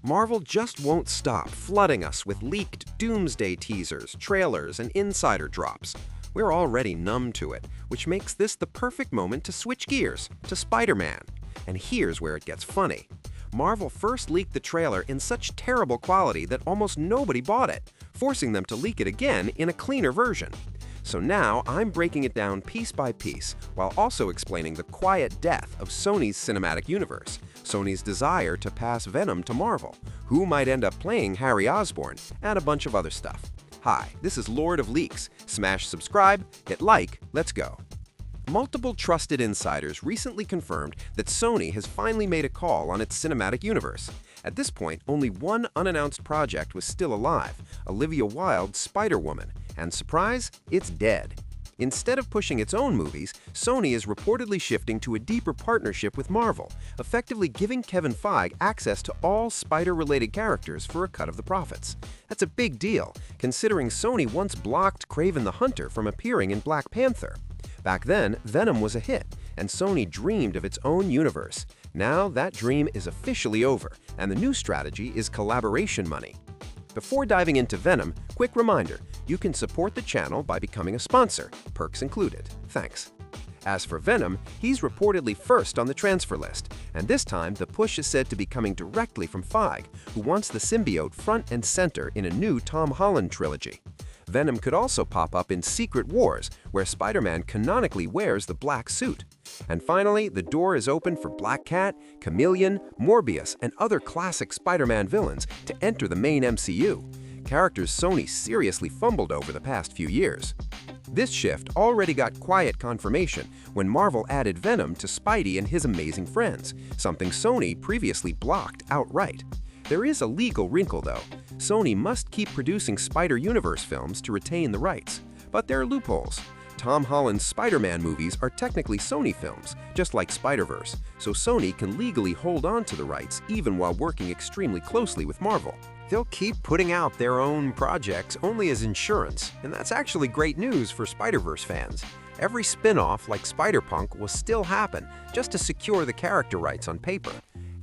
Marvel just won't stop flooding us with leaked doomsday teasers, trailers, and insider drops. We're already numb to it, which makes this the perfect moment to switch gears to Spider-Man. And here's where it gets funny. Marvel first leaked the trailer in such terrible quality that almost nobody bought it, forcing them to leak it again in a cleaner version. So now I'm breaking it down piece by piece, while also explaining the quiet death of Sony's cinematic universe, Sony's desire to pass Venom to Marvel, who might end up playing Harry Osborn, and a bunch of other stuff. Hi, this is Lord of Leaks. Smash subscribe, hit like, let's go. Multiple trusted insiders recently confirmed that Sony has finally made a call on its cinematic universe. At this point, only one unannounced project was still alive, Olivia Wilde's Spider-Woman, and surprise, it's dead. Instead of pushing its own movies, Sony is reportedly shifting to a deeper partnership with Marvel, effectively giving Kevin Feige access to all Spider-related characters for a cut of the profits. That's a big deal, considering Sony once blocked Kraven the Hunter from appearing in Black Panther. Back then, Venom was a hit, and Sony dreamed of its own universe. Now that dream is officially over, and the new strategy is collaboration money. Before diving into Venom, quick reminder, you can support the channel by becoming a sponsor, perks included. Thanks. As for Venom, he's reportedly first on the transfer list, and this time the push is said to be coming directly from Feige, who wants the symbiote front and center in a new Tom Holland trilogy. Venom could also pop up in Secret Wars, where Spider-Man canonically wears the black suit. And finally, the door is open for Black Cat, Chameleon, Morbius, and other classic Spider-Man villains to enter the main MCU, characters Sony seriously fumbled over the past few years. This shift already got quiet confirmation when Marvel added Venom to Spidey and His Amazing Friends, something Sony previously blocked outright. There is a legal wrinkle, though. Sony must keep producing Spider-Universe films to retain the rights. But there are loopholes. Tom Holland's Spider-Man movies are technically Sony films, just like Spider-Verse, so Sony can legally hold on to the rights even while working extremely closely with Marvel. They'll keep putting out their own projects only as insurance, and that's actually great news for Spider-Verse fans. Every spin-off, like Spider-Punk, will still happen just to secure the character rights on paper.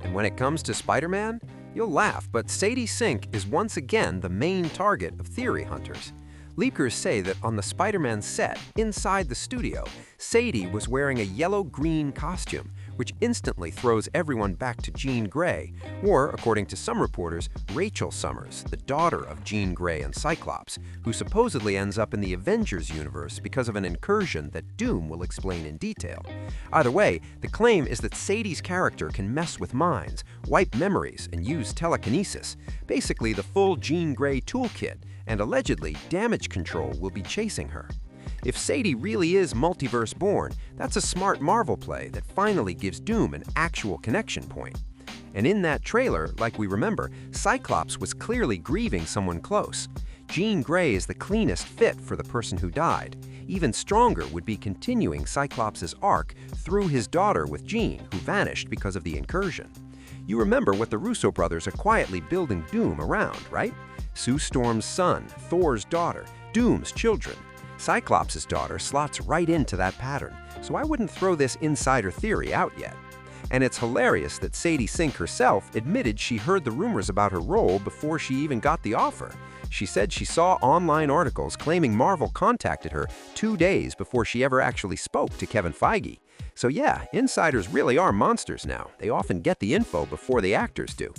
And when it comes to Spider-Man, you'll laugh, but Sadie Sink is once again the main target of theory hunters. Leakers say that on the Spider-Man set, inside the studio, Sadie was wearing a yellow-green costume, which instantly throws everyone back to Jean Grey, or, according to some reporters, Rachel Summers, the daughter of Jean Grey and Cyclops, who supposedly ends up in the Avengers universe because of an incursion that Doom will explain in detail. Either way, the claim is that Sadie's character can mess with minds, wipe memories, and use telekinesis, basically the full Jean Grey toolkit, and allegedly, Damage Control will be chasing her. If Sadie really is multiverse-born, that's a smart Marvel play that finally gives Doom an actual connection point. And in that trailer, like we remember, Cyclops was clearly grieving someone close. Jean Grey is the cleanest fit for the person who died. Even stronger would be continuing Cyclops' arc through his daughter with Jean, who vanished because of the incursion. You remember what the Russo brothers are quietly building Doom around, right? Sue Storm's son, Thor's daughter, Doom's children. Cyclops' daughter slots right into that pattern, so I wouldn't throw this insider theory out yet. And it's hilarious that Sadie Sink herself admitted she heard the rumors about her role before she even got the offer. She said she saw online articles claiming Marvel contacted her 2 days before she ever actually spoke to Kevin Feige. So yeah, insiders really are monsters now. They often get the info before the actors do.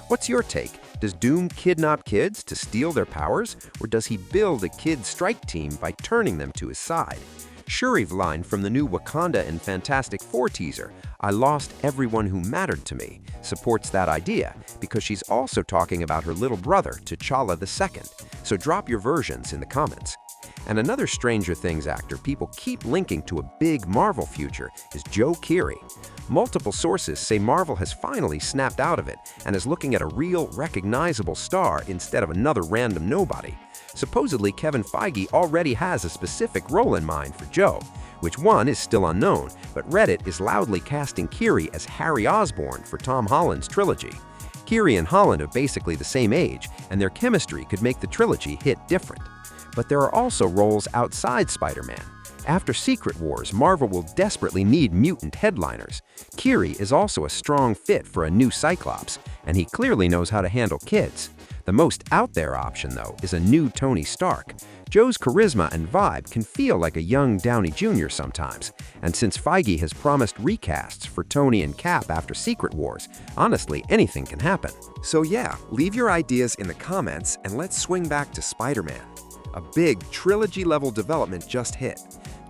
What's your take? Does Doom kidnap kids to steal their powers, or does he build a kid strike team by turning them to his side? Shuri's line from the new Wakanda and Fantastic Four teaser, "I lost everyone who mattered to me," supports that idea, because she's also talking about her little brother, T'Challa II. So drop your versions in the comments. And another Stranger Things actor people keep linking to a big Marvel future is Joe Keery. Multiple sources say Marvel has finally snapped out of it and is looking at a real, recognizable star instead of another random nobody. Supposedly, Kevin Feige already has a specific role in mind for Joe. Which one is still unknown, but Reddit is loudly casting Keery as Harry Osborn for Tom Holland's trilogy. Keery and Holland are basically the same age, and their chemistry could make the trilogy hit different. But there are also roles outside Spider-Man. After Secret Wars, Marvel will desperately need mutant headliners. Kiri is also a strong fit for a new Cyclops, and he clearly knows how to handle kids. The most out there option, though, is a new Tony Stark. Joe's charisma and vibe can feel like a young Downey Jr. sometimes, and since Feige has promised recasts for Tony and Cap after Secret Wars, honestly, anything can happen. So yeah, leave your ideas in the comments and let's swing back to Spider-Man. A big trilogy-level development just hit.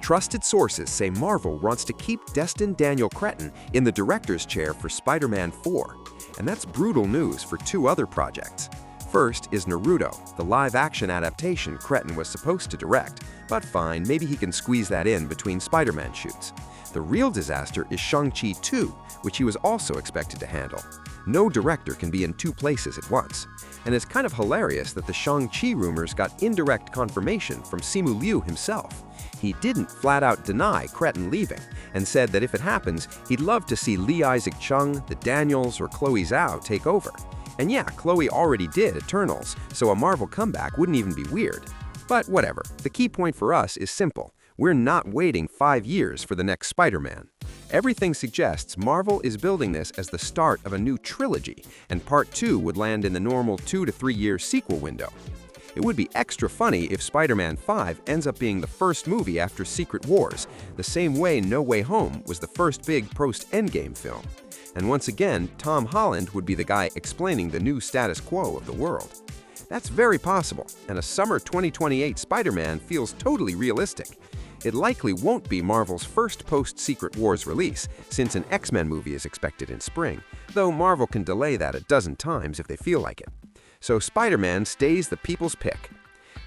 Trusted sources say Marvel wants to keep Destin Daniel Cretton in the director's chair for Spider-Man 4, and that's brutal news for two other projects. First is Naruto, the live-action adaptation Cretton was supposed to direct, but fine, maybe he can squeeze that in between Spider-Man shoots. The real disaster is Shang-Chi 2, which he was also expected to handle. No director can be in two places at once. And it's kind of hilarious that the Shang-Chi rumors got indirect confirmation from Simu Liu himself. He didn't flat-out deny Cretton leaving, and said that if it happens, he'd love to see Lee Isaac Chung, the Daniels, or Chloe Zhao take over. And yeah, Chloe already did Eternals, so a Marvel comeback wouldn't even be weird. But whatever, the key point for us is simple. We're not waiting 5 years for the next Spider-Man. Everything suggests Marvel is building this as the start of a new trilogy, and Part 2 would land in the normal 2 to 3 year sequel window. It would be extra funny if Spider-Man 5 ends up being the first movie after Secret Wars, the same way No Way Home was the first big post-Endgame film. And once again, Tom Holland would be the guy explaining the new status quo of the world. That's very possible, and a summer 2028 Spider-Man feels totally realistic. It likely won't be Marvel's first post-Secret Wars release, since an X-Men movie is expected in spring, though Marvel can delay that a dozen times if they feel like it. So Spider-Man stays the people's pick.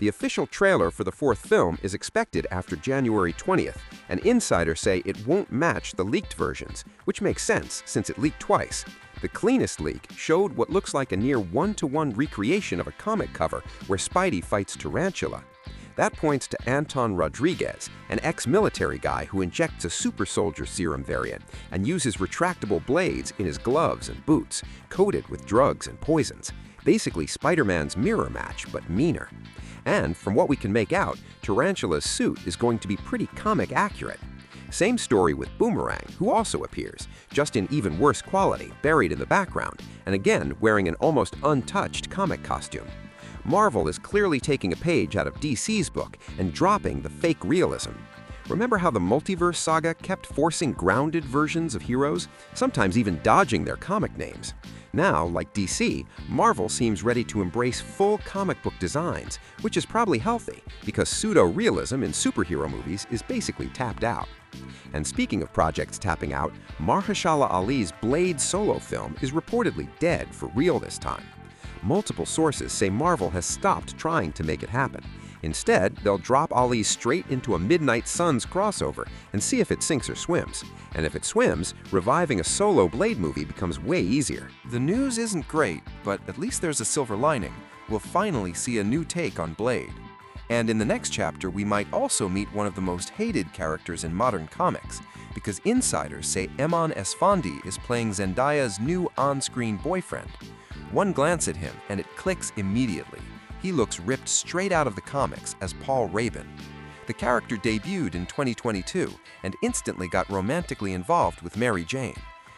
The official trailer for the fourth film is expected after January 20th, and insiders say it won't match the leaked versions, which makes sense since it leaked twice. The cleanest leak showed what looks like a near one-to-one recreation of a comic cover where Spidey fights Tarantula. That points to Anton Rodriguez, an ex-military guy who injects a super soldier serum variant and uses retractable blades in his gloves and boots, coated with drugs and poisons. Basically Spider-Man's mirror match, but meaner. And from what we can make out, Tarantula's suit is going to be pretty comic accurate. Same story with Boomerang, who also appears, just in even worse quality, buried in the background, and again wearing an almost untouched comic costume. Marvel is clearly taking a page out of DC's book and dropping the fake realism. Remember how the multiverse saga kept forcing grounded versions of heroes, sometimes even dodging their comic names? Now, like DC, Marvel seems ready to embrace full comic book designs, which is probably healthy, because pseudo-realism in superhero movies is basically tapped out. And speaking of projects tapping out, Mahershala Ali's Blade solo film is reportedly dead for real this time. Multiple sources say Marvel has stopped trying to make it happen. Instead, they'll drop Ali straight into a Midnight Suns crossover and see if it sinks or swims. And if it swims, reviving a solo Blade movie becomes way easier. The news isn't great, but at least there's a silver lining. We'll finally see a new take on Blade. And in the next chapter, we might also meet one of the most hated characters in modern comics, because insiders say Eman Esfandi is playing Zendaya's new on-screen boyfriend. One glance at him, and it clicks immediately. He looks ripped straight out of the comics as Paul Rabin. The character debuted in 2022 and instantly got romantically involved with Mary Jane.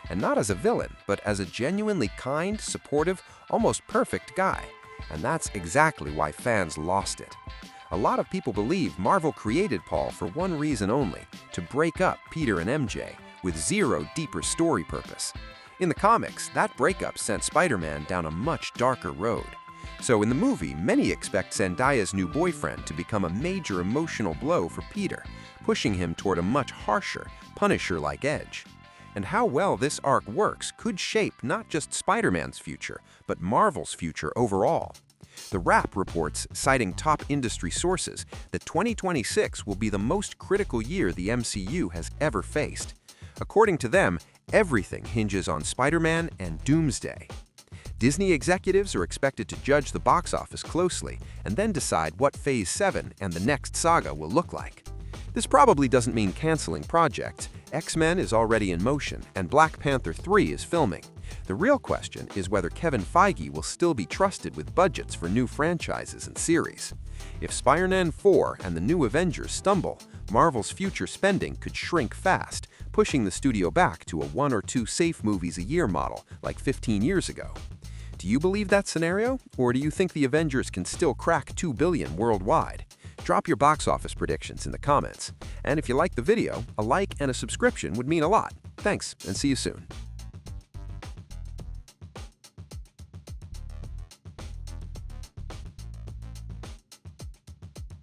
And not as a villain, but as a genuinely kind, supportive, almost perfect guy. And that's exactly why fans lost it. A lot of people believe Marvel created Paul for one reason only, to break up Peter and MJ, with zero deeper story purpose. In the comics, that breakup sent Spider-Man down a much darker road. So in the movie, many expect Zendaya's new boyfriend to become a major emotional blow for Peter, pushing him toward a much harsher, Punisher-like edge. And how well this arc works could shape not just Spider-Man's future, but Marvel's future overall. The Wrap reports, citing top industry sources, that 2026 will be the most critical year the MCU has ever faced. According to them, everything hinges on Spider-Man and Doomsday. Disney executives are expected to judge the box office closely and then decide what Phase 7 and the next saga will look like. This probably doesn't mean canceling projects. X-Men is already in motion, and Black Panther 3 is filming. The real question is whether Kevin Feige will still be trusted with budgets for new franchises and series. If Spider-Man 4 and the new Avengers stumble, Marvel's future spending could shrink fast, pushing the studio back to a 1 or 2 safe movies a year model, like 15 years ago. Do you believe that scenario, or do you think the Avengers can still crack $2 billion worldwide? Drop your box office predictions in the comments. And if you liked the video, a like and a subscription would mean a lot. Thanks, and see you soon.